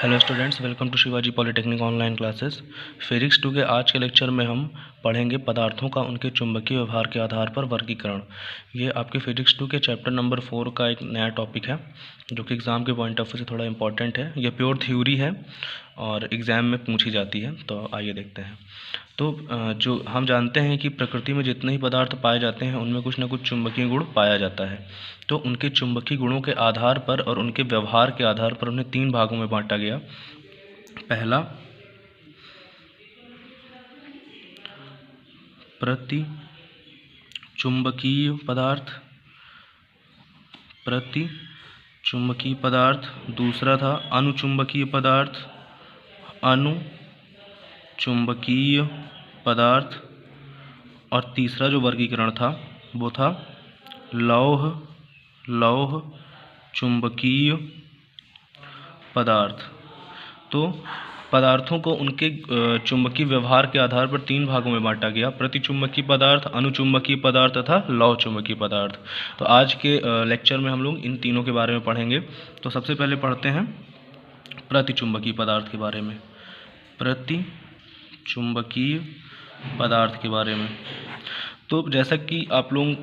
Hello students, welcome to Shivaji polytechnic online classes. Physics 2 के आज के लेक्चर में हम पढ़ेंगे पदार्थों का उनके चुंबकीय व्यवहार के आधार पर वर्गीकरण। ये आपके फिजिक्स 2 के चैप्टर नंबर 4 का एक नया टॉपिक है जो कि एग्ज़ाम के पॉइंट ऑफ व्यू से थोड़ा इंपॉर्टेंट है। ये प्योर थ्योरी है और एग्ज़ाम में पूछी जाती है। तो आइए देखते हैं। तो जो हम जानते हैं कि प्रकृति में जितने ही पदार्थ पाए जाते हैं उनमें कुछ ना कुछ चुंबकीय गुण पाया जाता है। तो उनके चुंबकीय गुणों के आधार पर और उनके व्यवहार के आधार पर उन्हें 3 भागों में बांटा गया। पहला, प्रतिचुंबकीय पदार्थ। दूसरा था अनुचुंबकीय पदार्थ। और तीसरा जो वर्गीकरण था वो था लौह चुंबकीय पदार्थ। तो पदार्थों को उनके चुंबकीय व्यवहार के आधार पर 3 भागों में बांटा गया: प्रतिचुंबकीय पदार्थ, अनुचुंबकीय पदार्थ तथा लौह चुंबकीय पदार्थ। तो आज के लेक्चर में हम लोग इन तीनों के बारे में पढ़ेंगे। तो सबसे पहले पढ़ते हैं प्रतिचुंबकीय पदार्थ के बारे में। प्रतिचुंबकीय पदार्थ के बारे में तो जैसा कि आप लोगों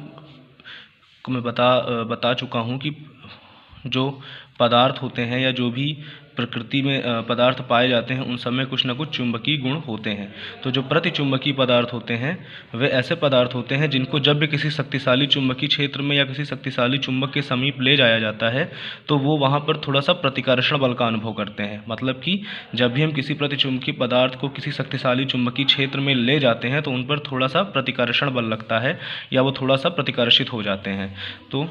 को मैं बता चुका हूँ कि जो पदार्थ होते हैं या जो भी प्रकृति में पदार्थ पाए जाते हैं उन सब में कुछ ना कुछ चुंबकीय गुण होते हैं। तो जो प्रतिचुंबकीय पदार्थ होते हैं वे ऐसे पदार्थ होते हैं जिनको जब भी किसी शक्तिशाली चुंबकीय क्षेत्र में या किसी शक्तिशाली चुंबक के समीप ले जाया जाता है तो वो वहाँ पर थोड़ा सा प्रतिकर्षण बल का अनुभव करते हैं। मतलब कि जब भी हम किसी प्रतिचुंबकीय पदार्थ को किसी शक्तिशाली चुंबकीय क्षेत्र में ले जाते हैं तो उन पर थोड़ा सा प्रतिकर्षण बल लगता है या वो थोड़ा सा प्रतिकर्षित हो जाते हैं। तो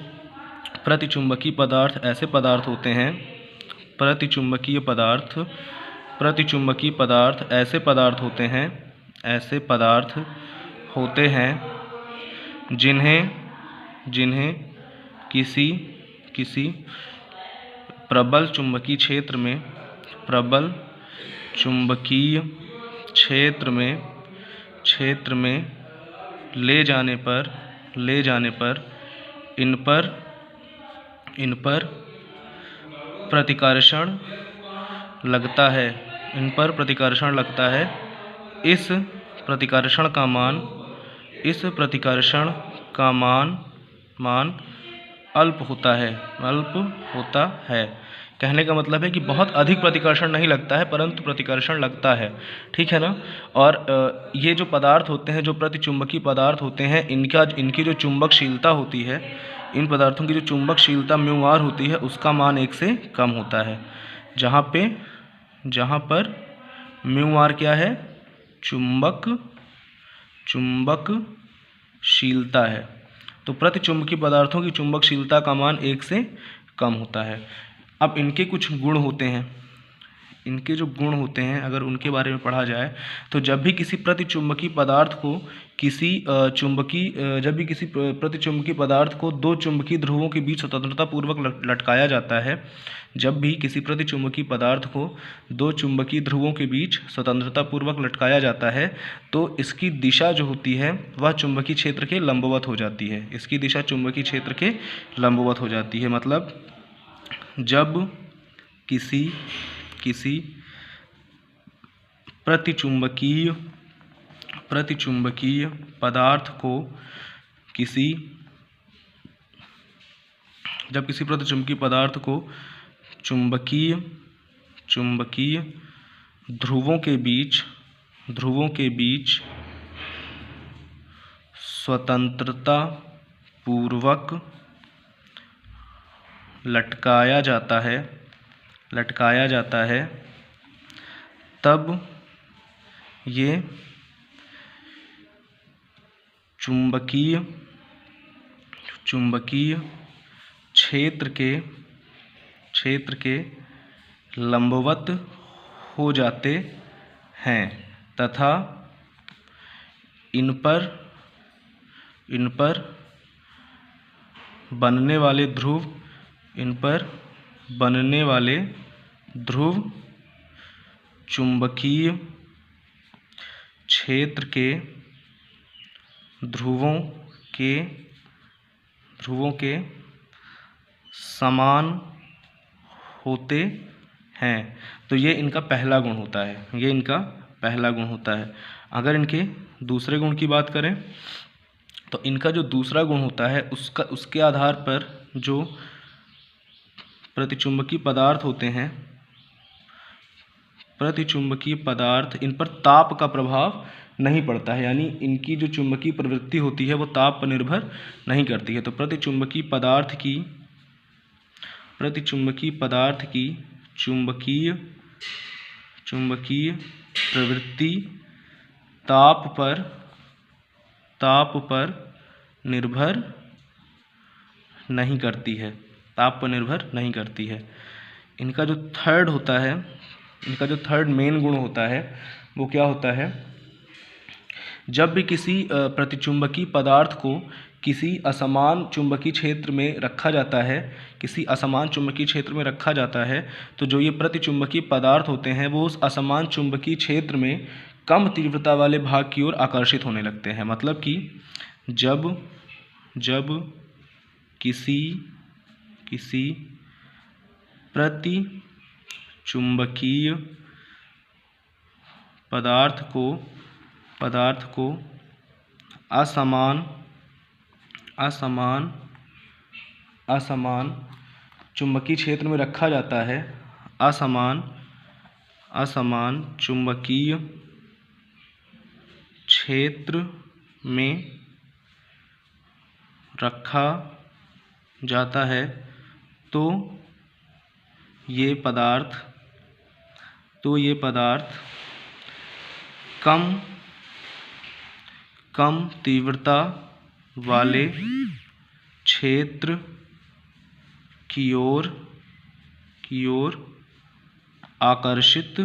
प्रतिचुंबकीय पदार्थ ऐसे पदार्थ होते हैं प्रतिचुंबकीय पदार्थ ऐसे पदार्थ होते हैं जिन्हें किसी प्रबल चुंबकीय क्षेत्र में ले जाने पर इन पर प्रतिकर्षण लगता है। इस प्रतिकर्षण का मान अल्प होता है। कहने का मतलब है कि बहुत अधिक प्रतिकर्षण नहीं लगता है परंतु प्रतिकर्षण लगता है। ठीक है ना। और ये जो पदार्थ होते हैं, जो प्रतिचुंबकीय पदार्थ होते हैं, इनकी जो चुंबकशीलता होती है, इन पदार्थों की जो चुंबकशीलता म्यू आर होती है उसका मान 1 से कम होता है। जहाँ पर म्यू आर क्या है? चुंबकशीलता है। तो प्रतिचुंबकीय पदार्थों की चुंबकशीलता का मान 1 से कम होता है। अब इनके कुछ गुण होते हैं। इनके जो गुण होते हैं अगर उनके बारे में पढ़ा जाए तो जब भी किसी प्रतिचुंबकीय पदार्थ को दो चुंबकीय ध्रुवों के बीच स्वतंत्रतापूर्वक लटकाया जाता है, जब भी किसी प्रतिचुंबकीय पदार्थ को दो चुंबकीय ध्रुवों के बीच स्वतंत्रतापूर्वक लटकाया जाता है तो इसकी दिशा जो होती है वह चुंबकीय क्षेत्र के लंबवत हो जाती है। इसकी दिशा चुंबकीय क्षेत्र के लंबवत हो जाती है। मतलब जब किसी प्रतिचुंबकीय पदार्थ को चुंबकीय ध्रुवों के बीच स्वतंत्रता पूर्वक लटकाया जाता है तब ये चुंबकीय क्षेत्र के लंबवत हो जाते हैं तथा इन पर बनने वाले ध्रुव चुंबकीय क्षेत्र के ध्रुवों के समान होते हैं। तो ये इनका पहला गुण होता है, ये इनका पहला गुण होता है। अगर इनके दूसरे गुण की बात करें तो इनका जो दूसरा गुण होता है उसके आधार पर जो प्रतिचुंबकीय पदार्थ होते हैं, प्रतिचुंबकीय पदार्थ, इन पर ताप का प्रभाव नहीं पड़ता है, यानी इनकी जो चुंबकीय प्रवृत्ति होती है वो ताप पर निर्भर नहीं करती है। तो प्रतिचुंबकीय पदार्थ की चुंबकीय प्रवृत्ति ताप पर निर्भर नहीं करती है, ताप पर निर्भर नहीं करती है। इनका जो थर्ड होता है, इनका जो थर्ड मेन गुण होता है वो क्या होता है, जब भी किसी प्रतिचुंबकीय पदार्थ को किसी असमान चुंबकीय क्षेत्र में रखा जाता है, किसी असमान चुंबकीय क्षेत्र में रखा जाता है, तो जो ये प्रतिचुंबकीय पदार्थ होते हैं वो उस असमान चुंबकीय क्षेत्र में कम तीव्रता वाले भाग की ओर आकर्षित होने लगते हैं। मतलब कि जब किसी प्रतिचुंबकीय पदार्थ को असमान चुंबकीय क्षेत्र में रखा जाता है, असमान चुंबकीय क्षेत्र में रखा जाता है, तो ये पदार्थ कम तीव्रता वाले क्षेत्र की ओर आकर्षित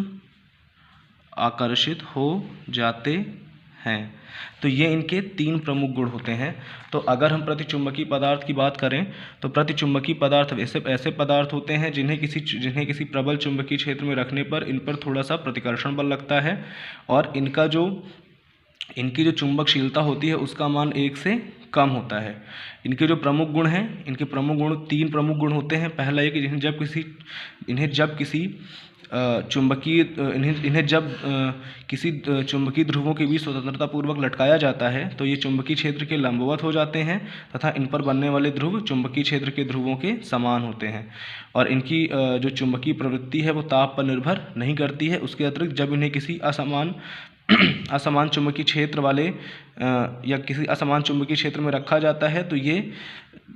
हो जाते हैं। तो ये इनके तीन प्रमुख गुण होते हैं। तो अगर हम प्रतिचुंबकीय पदार्थ की बात करें तो प्रतिचुंबकीय पदार्थ ऐसे पदार्थ होते हैं जिन्हें किसी प्रबल चुंबकीय क्षेत्र में रखने पर इन पर थोड़ा सा प्रतिकर्षण बल लगता है और इनकी जो चुंबकशीलता होती है उसका मान 1 से कम होता है। इनके जो प्रमुख गुण हैं, तीन प्रमुख गुण होते हैं। पहला एक, जब किसी चुंबकीय ध्रुवों के बीच स्वतंत्रतापूर्वक लटकाया जाता है तो ये चुंबकीय क्षेत्र के लंबवत हो जाते हैं तथा इन पर बनने वाले ध्रुव चुंबकीय क्षेत्र के ध्रुवों के समान होते हैं और इनकी जो चुंबकीय प्रवृत्ति है वो ताप पर निर्भर नहीं करती है। उसके अतिरिक्त जब इन्हें किसी असमान चुंबकीय क्षेत्र वाले या किसी असमान चुंबकीय क्षेत्र में रखा जाता है तो ये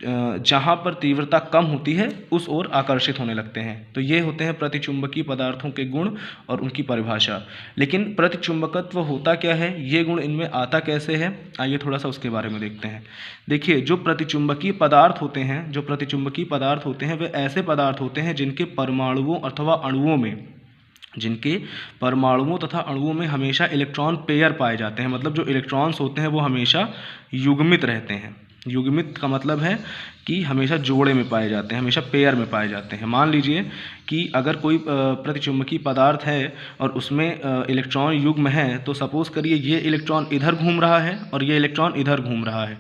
जहाँ पर तीव्रता कम होती है उस ओर आकर्षित होने लगते हैं। तो ये होते हैं प्रतिचुंबकीय पदार्थों के गुण और उनकी परिभाषा। लेकिन प्रतिचुंबकत्व होता क्या है, ये गुण इनमें आता कैसे है, आइए थोड़ा सा उसके बारे में देखते हैं। देखिए, जो प्रतिचुंबकीय पदार्थ होते हैं वे ऐसे पदार्थ होते हैं जिनके परमाणुओं तथा अणुओं में हमेशा इलेक्ट्रॉन पेयर पाए जाते हैं। मतलब जो इलेक्ट्रॉन्स होते हैं वो हमेशा युग्मित रहते हैं। युग्मित का मतलब है कि हमेशा जोड़े में पाए जाते हैं, हमेशा पेयर में पाए जाते हैं। मान लीजिए कि अगर कोई प्रतिचुंबकीय पदार्थ है और उसमें इलेक्ट्रॉन युग्म है, तो सपोज करिए ये इलेक्ट्रॉन इधर घूम रहा है और ये इलेक्ट्रॉन इधर घूम रहा है।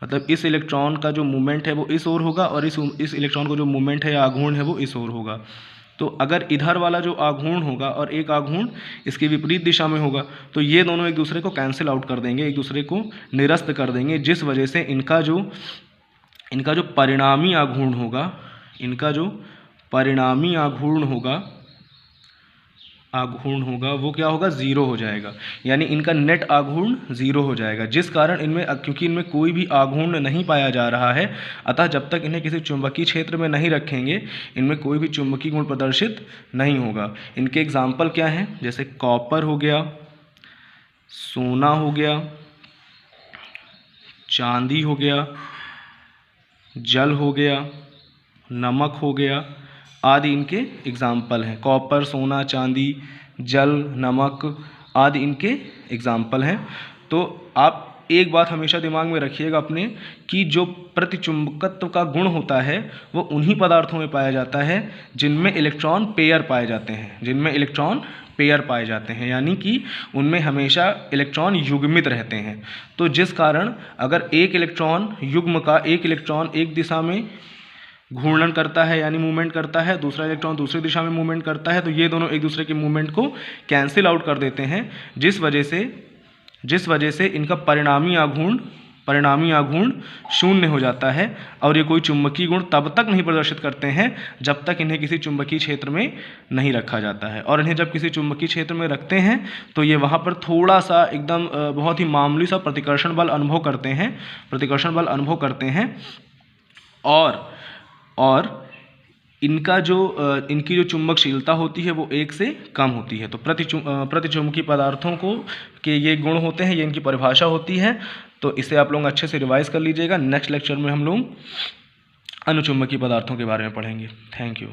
मतलब इस इलेक्ट्रॉन का जो मूवमेंट है वो इस ओर होगा और इस इलेक्ट्रॉन का जो मूवमेंट है या आघूर्ण है वो इस ओर होगा। तो अगर इधर वाला जो आघूर्ण होगा और एक आघूर्ण इसकी विपरीत दिशा में होगा तो ये दोनों एक दूसरे को कैंसिल आउट कर देंगे, एक दूसरे को निरस्त कर देंगे, जिस वजह से इनका जो परिणामी आघूर्ण होगा वो क्या होगा, जीरो हो जाएगा। यानी इनका नेट आघूर्ण जीरो हो जाएगा, जिस कारण क्योंकि इनमें कोई भी आघूर्ण नहीं पाया जा रहा है, अतः जब तक इन्हें किसी चुंबकीय क्षेत्र में नहीं रखेंगे इनमें कोई भी चुंबकीय गुण प्रदर्शित नहीं होगा। इनके एग्जाम्पल क्या हैं, जैसे कॉपर हो गया, सोना हो गया, चांदी हो गया, जल हो गया, नमक हो गया आदि इनके एग्जाम्पल हैं। कॉपर, सोना, चांदी, जल, नमक आदि इनके एग्जाम्पल हैं। तो आप एक बात हमेशा दिमाग में रखिएगा अपने कि जो प्रतिचुंबकत्व का गुण होता है वो उन्हीं पदार्थों में पाया जाता है जिनमें इलेक्ट्रॉन पेयर पाए जाते हैं, यानी कि उनमें हमेशा इलेक्ट्रॉन युग्मित रहते हैं। तो जिस कारण अगर एक इलेक्ट्रॉन एक दिशा में घूर्णन करता है यानी मूवमेंट करता है, दूसरा इलेक्ट्रॉन दूसरी दिशा में मूवमेंट करता है, तो ये दोनों एक दूसरे के मूवमेंट को कैंसिल आउट कर देते हैं, जिस वजह से इनका परिणामी आघूर्ण शून्य हो जाता है और ये कोई चुंबकीय गुण तब तक नहीं प्रदर्शित करते हैं जब तक इन्हें किसी चुंबकीय क्षेत्र में नहीं रखा जाता है। और इन्हें जब किसी चुंबकीय क्षेत्र में रखते हैं तो ये वहाँ पर थोड़ा सा एकदम बहुत ही मामूली सा प्रतिकर्षण बल अनुभव करते हैं और इनकी जो चुंबकशीलता होती है वो 1 से कम होती है। तो प्रतिचुंबकीय पदार्थों के ये गुण होते हैं, ये इनकी परिभाषा होती है। तो इसे आप लोग अच्छे से रिवाइज कर लीजिएगा। नेक्स्ट लेक्चर में हम लोग अनुचुंबकीय पदार्थों के बारे में पढ़ेंगे। Thank you.